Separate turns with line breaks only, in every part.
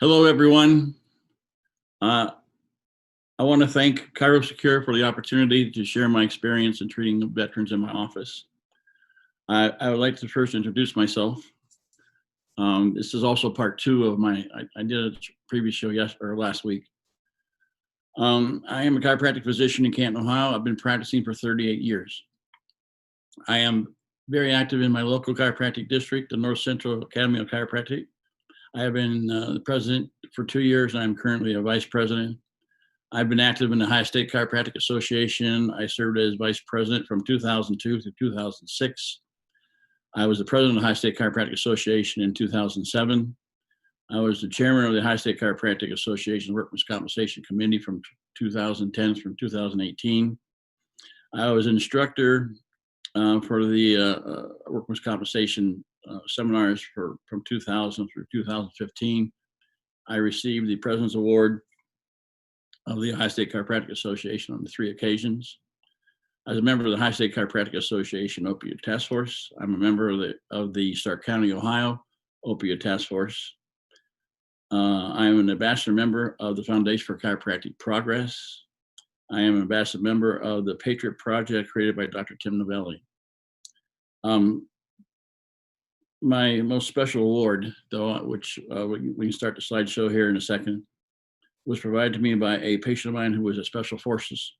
Hello, everyone. Uh, I want to thank ChiroSecure for the opportunity to share my experience in treating veterans in my office. I would like to first introduce myself. This is also part two of I did a previous show last week. I am a chiropractic physician in Canton, Ohio. I've been practicing for 38 years. I am very active in my local chiropractic district, the North Central Academy of Chiropractic. I have been the president for 2 years, and I'm currently a vice president. I've been active in the Ohio State Chiropractic Association. I served as vice president from 2002 to 2006. I was the president of the Ohio State Chiropractic Association in 2007. I was the chairman of the Ohio State Chiropractic Association Workmen's Compensation Committee from 2010 through 2018. I was an instructor for the Workmen's Compensation seminars from 2000 through 2015. I received the President's Award of the Ohio State Chiropractic Association on 3 occasions. As a member of the Ohio State Chiropractic Association Opioid Task Force, I'm a member of the Stark County, Ohio Opioid Task Force. I am an ambassador member of the Foundation for Chiropractic Progress. I am an ambassador member of the Patriot Project created by Dr. Tim Novelli. My most special award, though, which we can start the slideshow here in a second, was provided to me by a patient of mine who was a Special Forces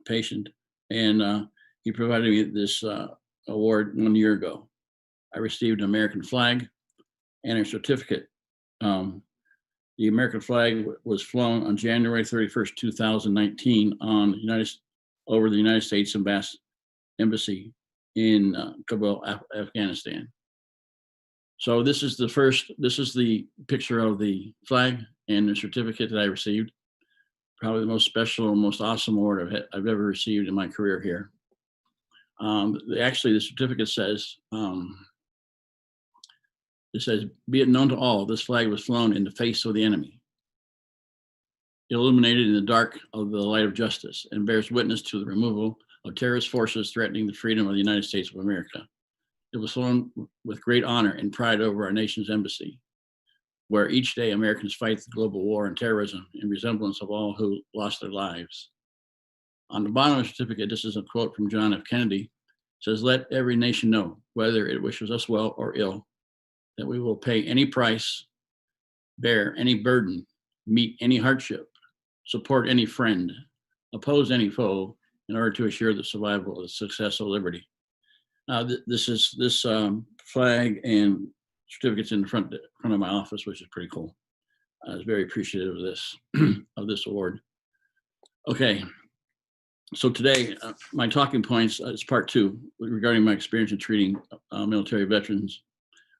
patient, and he provided me this award 1 year ago. I received an American flag and a certificate. The American flag was flown on January 31st, 2019 over the United States Embassy in Kabul, Afghanistan. So this is the picture of the flag and the certificate that I received. Probably the most special, most awesome award I've ever received in my career here. Actually, the certificate says, "Be it known to all, this flag was flown in the face of the enemy, illuminated in the dark of the light of justice, and bears witness to the removal of terrorist forces threatening the freedom of the United States of America. It was flown with great honor and pride over our nation's embassy, where each day Americans fight the global war on terrorism in resemblance of all who lost their lives." On the bottom of the certificate, this is a quote from John F. Kennedy, says, "Let every nation know, whether it wishes us well or ill, that we will pay any price, bear any burden, meet any hardship, support any friend, oppose any foe, in order to assure the survival of the success of liberty." This flag and certificates in the front of my office, which is pretty cool. I was very appreciative of this award. Okay, so today my talking points is part 2 regarding my experience in treating military veterans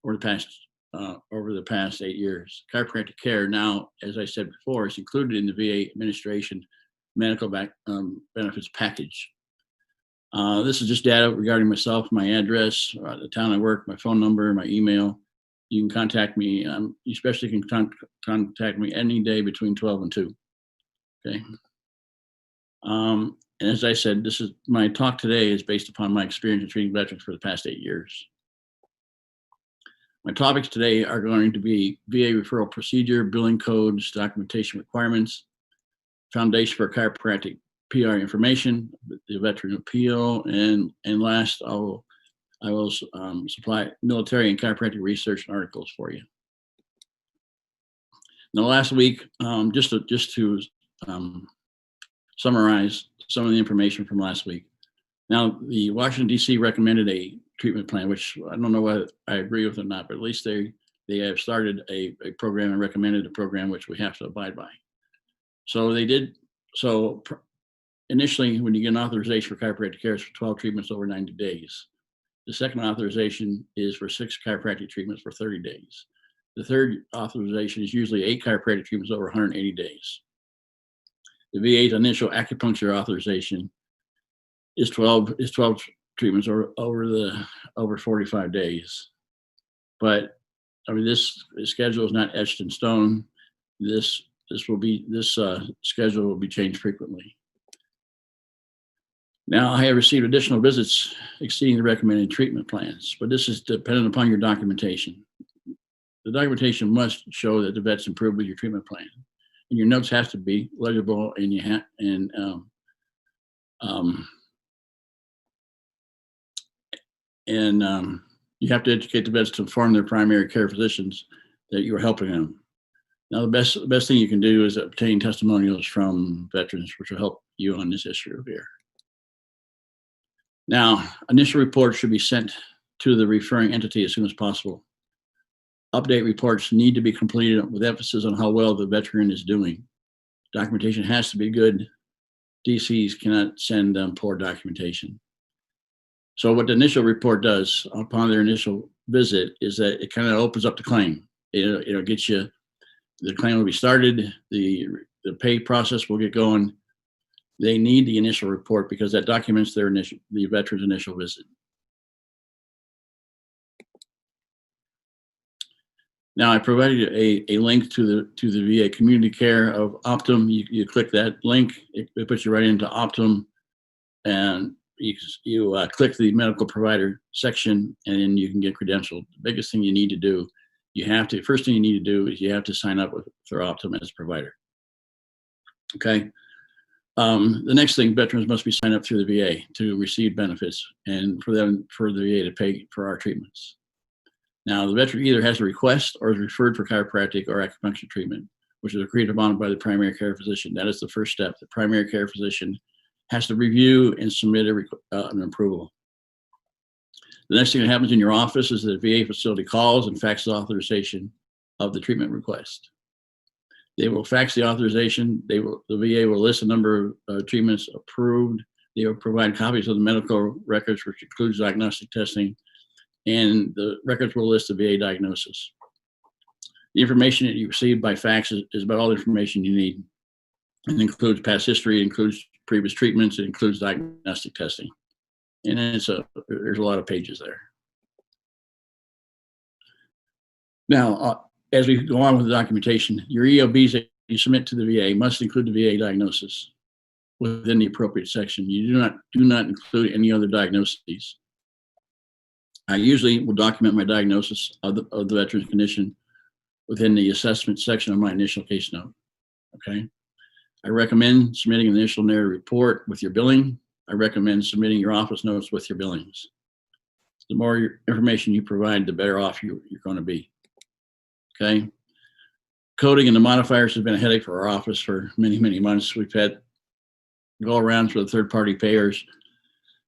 over the past 8 years. Chiropractic care now, as I said before, is included in the VA administration medical benefits package. This is just data regarding myself, my address, the town I work, my phone number, my email. You can contact me. You especially can contact me any day between 12 and 2. Okay. And as I said, my talk today is based upon my experience in treating veterans for the past 8 years. My topics today are going to be VA referral procedure, billing codes, documentation requirements, Foundation for Chiropractic PR information, the veteran appeal, and last I will supply military and chiropractic research and articles for you. Now, last week, just to summarize some of the information from last week. Now, the Washington D.C. recommended a treatment plan, which I don't know whether I agree with or not, but at least they have started a program and recommended a program which we have to abide by. So they did. So initially, when you get an authorization for chiropractic care, it's for 12 treatments over 90 days. The second authorization is for 6 chiropractic treatments for 30 days. The third authorization is usually 8 chiropractic treatments over 180 days. The VA's initial acupuncture authorization is 12 treatments over 45 days. But I mean, this schedule is not etched in stone. This schedule will be changed frequently. Now, I have received additional visits exceeding the recommended treatment plans, but this is dependent upon your documentation. the documentation must show that the vet's improved with your treatment plan. And your notes have to be legible, and you have you have to educate the vets to inform their primary care physicians that you are helping them. Now, the best thing you can do is obtain testimonials from veterans, which will help you on this issue here. Now, initial reports should be sent to the referring entity as soon as possible. Update reports need to be completed with emphasis on how well the veteran is doing. Documentation has to be good. DCs cannot send poor documentation. So what the initial report does upon their initial visit is that it kind of opens up the claim. It'll get you, the claim will be started, the pay process will get going. They need the initial report because that documents the veteran's initial visit. Now, I provided a link to the VA Community Care of Optum. You click that link, it puts you right into Optum, and you click the medical provider section, and then you can get credentialed. The biggest thing you need to do, first thing you need to do is you have to sign up for Optum as a provider. Okay. The next thing, veterans must be signed up through the VA to receive benefits, and for the VA to pay for our treatments. Now, the veteran either has to request or is referred for chiropractic or acupuncture treatment, which is agreed upon by the primary care physician. That is the first step. The primary care physician has to review and submit an approval. The next thing that happens in your office is that the VA facility calls and faxes authorization of the treatment request. They will fax the authorization. The VA will list a number of treatments approved. They will provide copies of the medical records, which includes diagnostic testing, and the records will list the VA diagnosis. The information that you receive by fax is about all the information you need. It includes past history, it includes previous treatments, it includes diagnostic testing. And there's a lot of pages there. Now, as we go on with the documentation, your EOBs that you submit to the VA must include the VA diagnosis within the appropriate section. You do not include any other diagnoses. I usually will document my diagnosis of the veteran's condition within the assessment section of my initial case note. Okay. I recommend submitting an initial narrative report with your billing. I recommend submitting your office notes with your billings. The more information you provide, the better off you're going to be. Okay. Coding and the modifiers has been a headache for our office for many, many months. We've had go arounds for the third-party payers,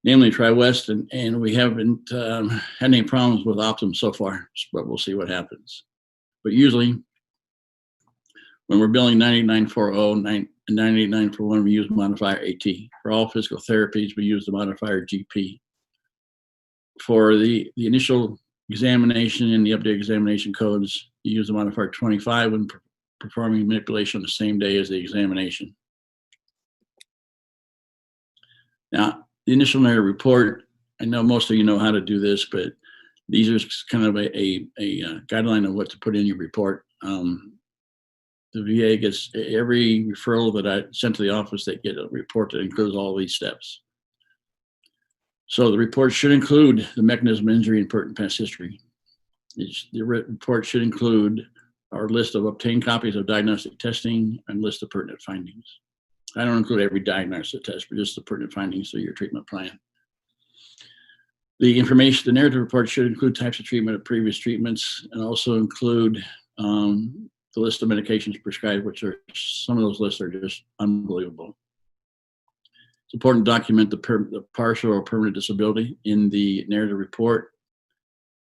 namely TriWest, and we haven't had any problems with Optum so far, but we'll see what happens. But usually, when we're billing 9940 and 98941, we use modifier AT. For all physical therapies, we use the modifier GP. For the initial examination and the updated examination codes, you use the modifier 25 when performing manipulation on the same day as the examination. Now, the initial narrative report, I know most of you know how to do this, but these are kind of a guideline of what to put in your report. The VA gets every referral that I sent to the office, they get a report that includes all these steps. So the report should include the mechanism of injury and pertinent past history. The report should include our list of obtained copies of diagnostic testing and list of pertinent findings. I don't include every diagnostic test, but just the pertinent findings of your treatment plan. The information, the narrative report should include types of treatment of previous treatments and also include the list of medications prescribed, which are, some of those lists are just unbelievable. It's important to document the partial or permanent disability in the narrative report.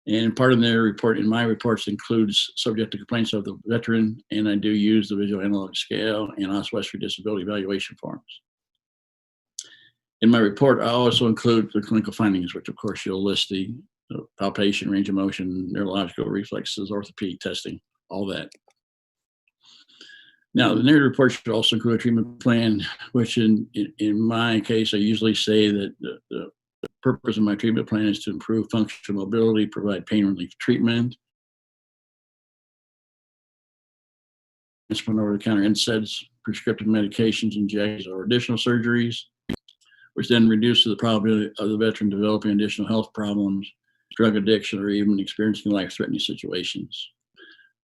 And part of the narrative report in my reports includes subject to complaints of the veteran, and I do use the visual analog scale and Oswestry disability evaluation forms. In my report, I also include the clinical findings, which of course you'll list the palpation, range of motion, neurological reflexes, orthopedic testing, all that. Now, the narrative report should also include a treatment plan, which in my case, I usually say that the purpose of my treatment plan is to improve functional mobility, provide pain relief treatment, over-the-counter NSAIDs, prescriptive medications, injections, or additional surgeries, which then reduces the probability of the veteran developing additional health problems, drug addiction, or even experiencing life-threatening situations.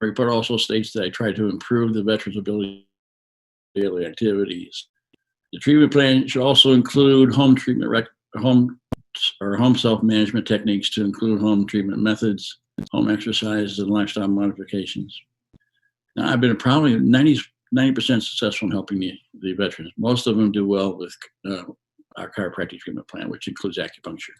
report also states that I try to improve the veteran's ability to daily activities. The treatment plan should also include home treatment, home self-management techniques to include home treatment methods, home exercises, and lifestyle modifications. Now, I've been probably 90% successful in helping the veterans. Most of them do well with our chiropractic treatment plan, which includes acupuncture.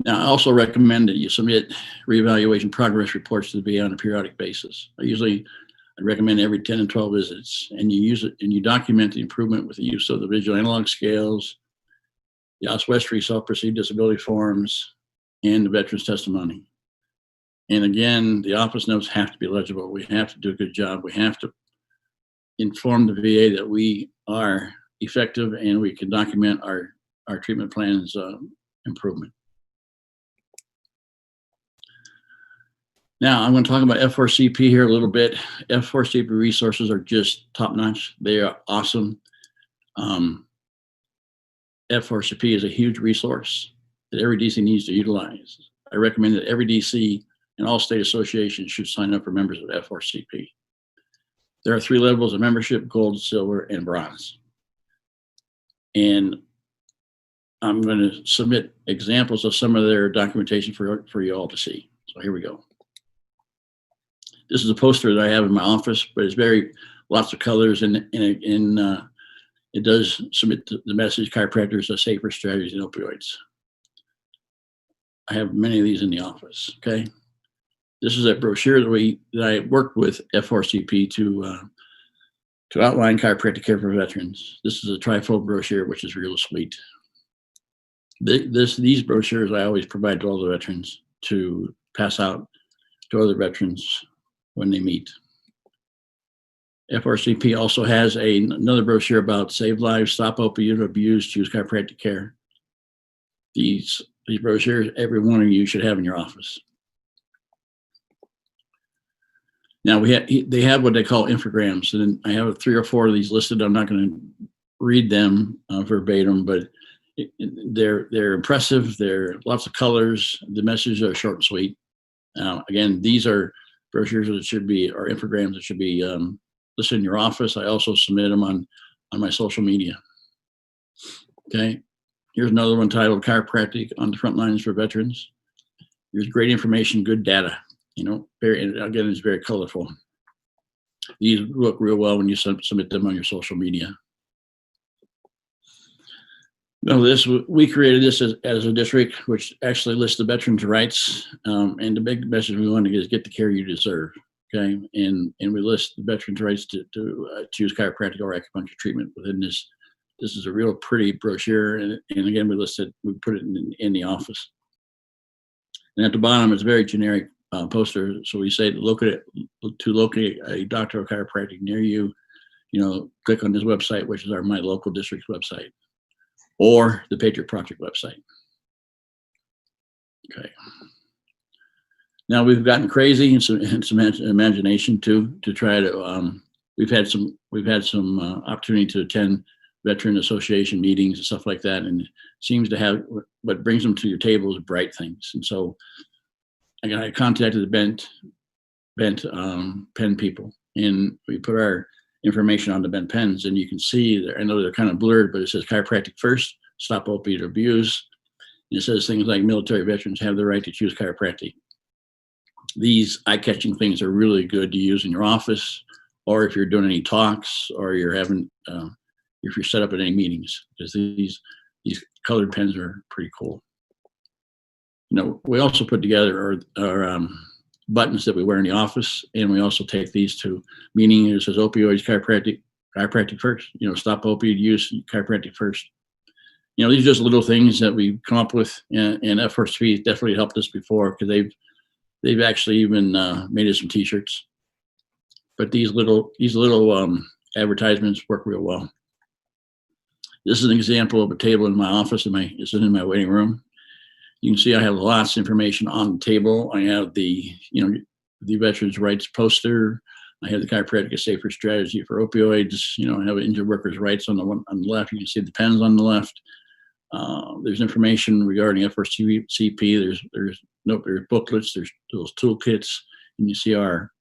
Now, I also recommend that you submit reevaluation progress reports to the VA on a periodic basis. I recommend every 10 and 12 visits, and you use it and you document the improvement with the use of the visual analog scales, the Oswestry self-perceived disability forms, and the veteran's testimony. And again, the office notes have to be legible. We have to do a good job. We have to inform the VA that we are effective and we can document our treatment plan's improvement. Now, I'm going to talk about F4CP here a little bit. F4CP resources are just top-notch. They are awesome. F4CP is a huge resource that every DC needs to utilize. I recommend that every DC and all state associations should sign up for members of F4CP. There are 3 levels of membership: gold, silver, and bronze. And I'm going to submit examples of some of their documentation for you all to see. So here we go. This is a poster that I have in my office, but it's lots of colors, and it does submit the message: chiropractors are safer strategies than opioids. I have many of these in the office. Okay, this is a brochure that I worked with F4CP to outline chiropractic care for veterans. This is a trifold brochure, which is real sweet. These brochures I always provide to all the veterans to pass out to other veterans when they meet. F4CP also has another brochure about save lives, stop opioid abuse, choose chiropractic care. These brochures, every one of you should have in your office. Now they have what they call infograms, and I have 3 or 4 of these listed. I'm not going to read them verbatim, but they're impressive. They're lots of colors. The messages are short and sweet. Again, these are brochures that should be, or infograms that should be listed in your office. I also submit them on my social media. Okay, here's another one titled "Chiropractic on the Front Lines for Veterans." Here's great information, good data. Again, it's very colorful. These look real well when you submit them on your social media. Now, we created this as a district, which actually lists the veterans' rights. And the big message we want to get is get the care you deserve. Okay, and we list the veterans' rights to choose chiropractic or acupuncture treatment within this. This is a real pretty brochure, and again, we put it in the office. And at the bottom, it's a very generic poster. So we say to locate a doctor of chiropractic near you. Click on this website, which is my local district's website, or the Patriot Project website. Okay. Now we've gotten crazy and some imagination to try to. We've had some opportunity to attend veteran association meetings and stuff like that, and it seems to have what brings them to your table is bright things. And so I contacted the bent pen people, and we put our information on the bent pens, and you can see there. I know they're kind of blurred, but it says chiropractic first, stop opioid abuse. And it says things like military veterans have the right to choose chiropractic. These eye-catching things are really good to use in your office, or if you're doing any talks, or you're having, if you're set up at any meetings, because these colored pens are pretty cool. We also put together our buttons that we wear in the office, and we also take these to meeting. It says opioids, chiropractic first. Stop opioid use, chiropractic first. These are just little things that we come up with, and F4CP has definitely helped us before, because they've actually even made us some T-shirts. But these little advertisements work real well. This is an example of a table in my office. It's in my waiting room. You can see I have lots of information on the table. I have the veterans' rights poster. I have the chiropractic safer strategy for opioids. I have injured workers' rights on the left. You can see the pens on the left. There's information regarding F4CP. There's booklets. There's those toolkits. and you see our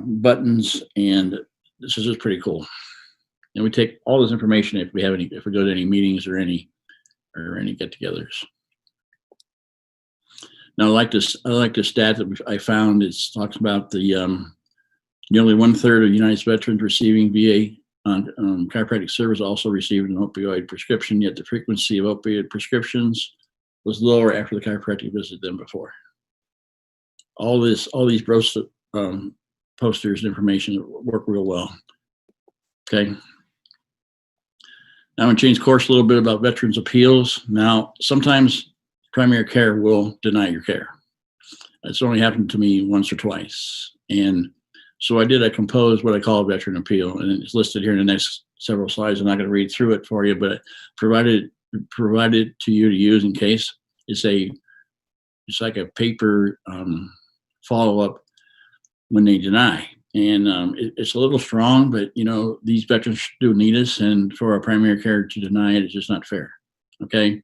buttons, and this is just pretty cool. And we take all this information if we go to any meetings or any get-togethers. Now, I like this stat that I found. It talks about the nearly 1/3 of United States veterans receiving VA chiropractic service also received an opioid prescription, yet the frequency of opioid prescriptions was lower after the chiropractic visit than before. All these posters and information work real well. Okay. Now I'm going to change course a little bit about veterans appeals. Now, sometimes primary care will deny your care. It's only happened to me once or twice. And so I composed what I call a veteran appeal, and it's listed here in the next several slides. I'm not going to read through it for you, but provided to you to use in case. It's like a paper follow-up when they deny. And it's a little strong, but these veterans do need us, and for our primary care to deny it is just not fair. Okay,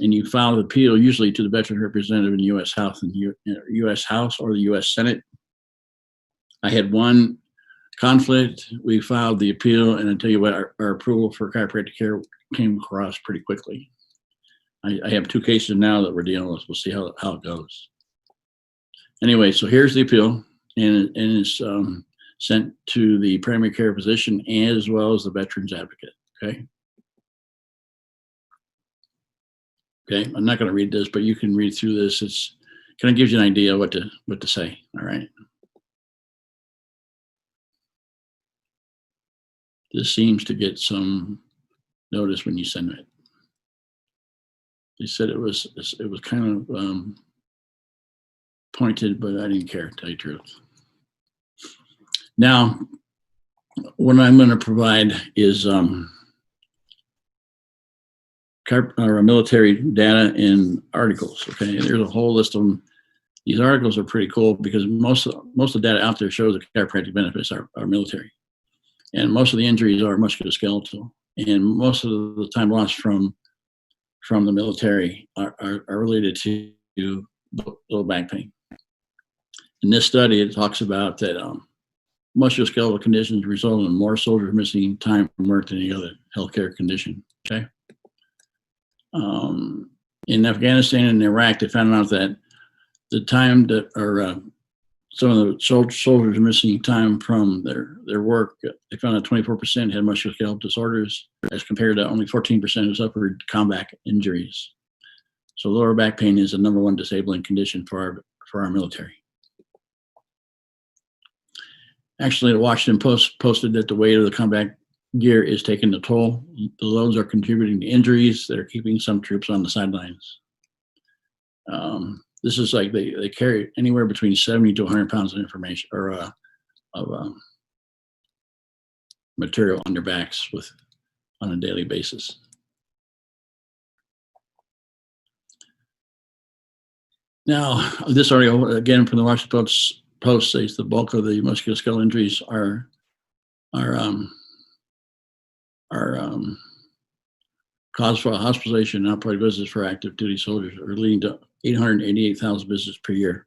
and you file the appeal usually to the veteran representative in the U.S. House and U.S. House or the U.S. Senate. I had one conflict. We filed the appeal, and I tell you what, our approval for chiropractic care came across pretty quickly. I have 2 cases now that we're dealing with. We'll see how it goes. Anyway, so here's the appeal. And it's sent to the primary care physician as well as the veterans advocate. Okay. Okay. I'm not going to read this, but you can read through this. It's kind of gives you an idea what to say. All right. This seems to get some notice when you send it. They said it was kind of pointed, but I didn't care, to tell you the truth. Now, what I'm going to provide is military data and articles. Okay, there's a whole list of them. These articles are pretty cool because most of the data out there shows that chiropractic benefits are military, and most of the injuries are musculoskeletal, and most of the time lost from the military are related to low back pain. In this study, it talks about that musculoskeletal conditions result in more soldiers missing time from work than any other healthcare condition. Okay. In Afghanistan and Iraq, they found out that the time that some of the soldiers missing time from their work, they found that 24% had musculoskeletal disorders, as compared to only 14% who suffered combat injuries. So lower back pain is the #1 disabling condition for our military. Actually, the Washington Post posted that the weight of the combat gear is taking a toll. The loads are contributing to injuries that are keeping some troops on the sidelines. This is like they carry anywhere between 70 to 100 pounds of information or of material on their backs on a daily basis. Now, this article, again, from the Washington Post says the bulk of the musculoskeletal injuries are cause for hospitalization and outpatient visits for active duty soldiers, are leading to 888,000 visits per year.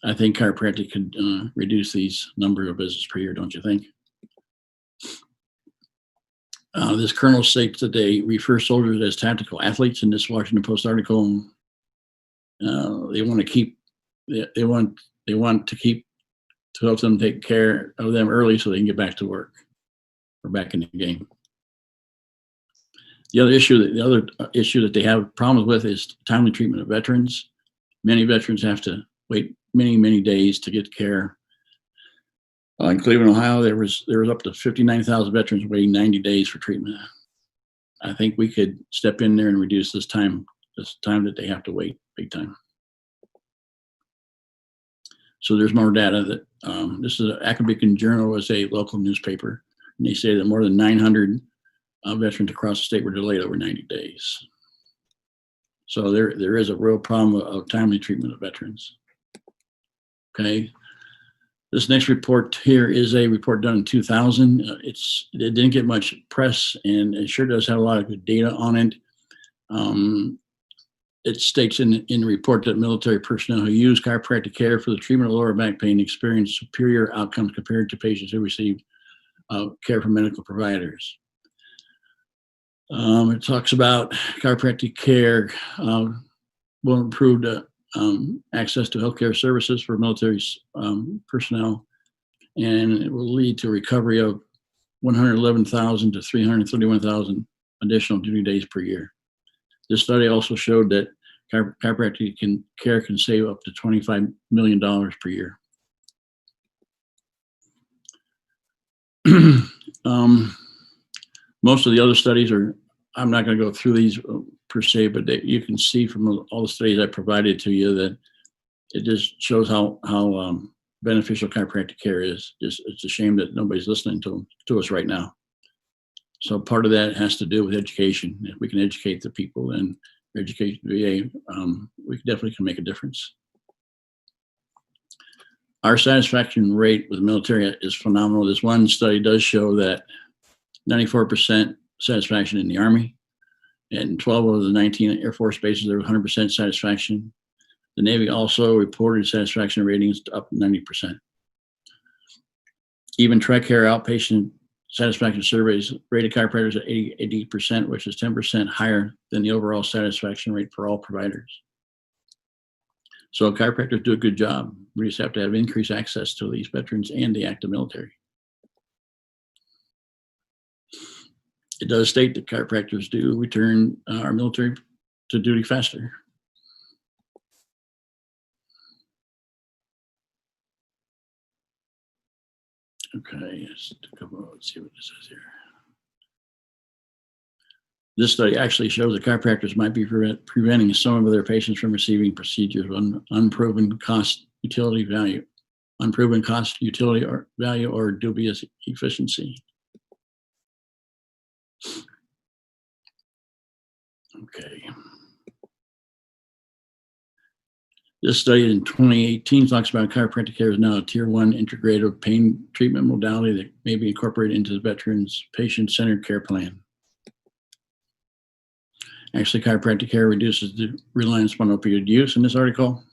I think chiropractic could reduce these number of visits per year, don't you think? This colonel states that they refer soldiers as tactical athletes in this Washington Post article. They want to help them take care of them early so they can get back to work or back in the game. The other issue that they have problems with is timely treatment of veterans. Many veterans have to wait many days to get care. In Cleveland, Ohio, there was up to 59,000 veterans waiting 90 days for treatment. I think we could step in there and reduce this time that they have to wait big time. So there's more data that this is Academic Journal, is a local newspaper, and they say that more than 900 veterans across the state were delayed over 90 days. So there is a real problem of timely treatment of veterans. Okay. This next report here is a report done in 2000. It didn't get much press, and it sure does have a lot of good data on it. it states in the report that military personnel who use chiropractic care for the treatment of lower back pain experience superior outcomes compared to patients who receive care from medical providers. It talks about chiropractic care will improve access to healthcare services for military personnel, and it will lead to recovery of 111,000 to 331,000 additional duty days per year. This study also showed that chiropractic care can save up to $25 million per year. Most of the other studies I'm not going to go through these per se, but you can see from all the studies I provided to you that it just shows how beneficial chiropractic care is. It's a shame that nobody's listening to us right now. So part of that has to do with education. If we can educate the people and educate the VA, we definitely can make a difference. Our satisfaction rate with the military is phenomenal. This one study does show that 94% satisfaction in the Army, and 12 of the 19 Air Force bases, there was 100% satisfaction. The Navy also reported satisfaction ratings up 90%. Even TRICARE outpatient satisfaction surveys rated chiropractors at 80%, which is 10% higher than the overall satisfaction rate for all providers. So chiropractors do a good job. We just have to have increased access to these veterans and the active military. It does state that chiropractors do return our military to duty faster. Okay, let's see what this says here. This study actually shows that chiropractors might be preventing some of their patients from receiving procedures with unproven cost utility value or dubious efficiency. Okay. This study in 2018 talks about chiropractic care is now a tier 1 integrative pain treatment modality that may be incorporated into the veterans patient-centered care plan. Actually, chiropractic care reduces the reliance on opioid use in this article.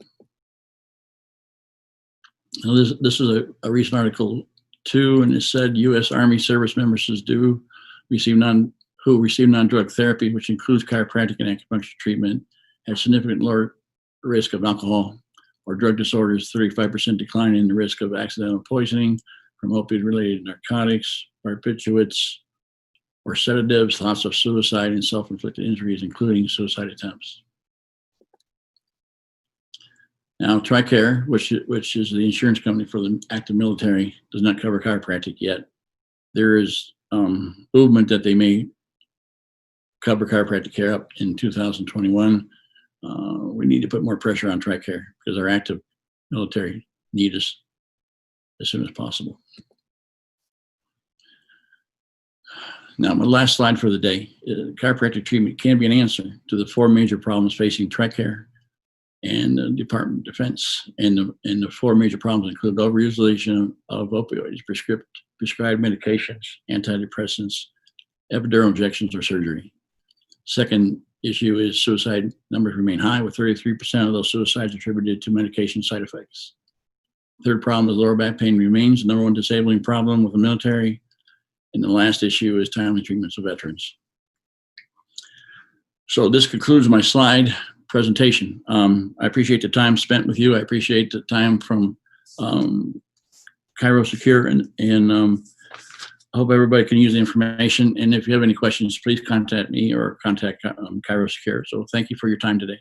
Now this is a recent article too, and it said U.S. Army service members who receive non-drug therapy, which includes chiropractic and acupuncture treatment, have significant lower risk of alcohol or drug disorders, 35% decline in the risk of accidental poisoning from opioid-related narcotics, barbiturates, or sedatives, thoughts of suicide, and self-inflicted injuries, including suicide attempts. Now, TRICARE, which is the insurance company for the active military, does not cover chiropractic yet. There is movement that they may cover chiropractic care up in 2021. We need to put more pressure on TRICARE because our active military need us as soon as possible. Now, my last slide for the day. Chiropractic treatment can be an answer to the 4 major problems facing TRICARE and the Department of Defense. And the 4 major problems include overutilization of opioids, prescribed medications, antidepressants, epidural injections, or surgery. Second issue is suicide numbers remain high, with 33% of those suicides attributed to medication side effects. Third problem is lower back pain remains the #1 disabling problem with the military. And the last issue is timely treatments of veterans. So this concludes my slide presentation. I appreciate the time spent with you. I appreciate the time from ChiroSecure, and I hope everybody can use the information. And if you have any questions, please contact me or contact ChiroSecure. So thank you for your time today.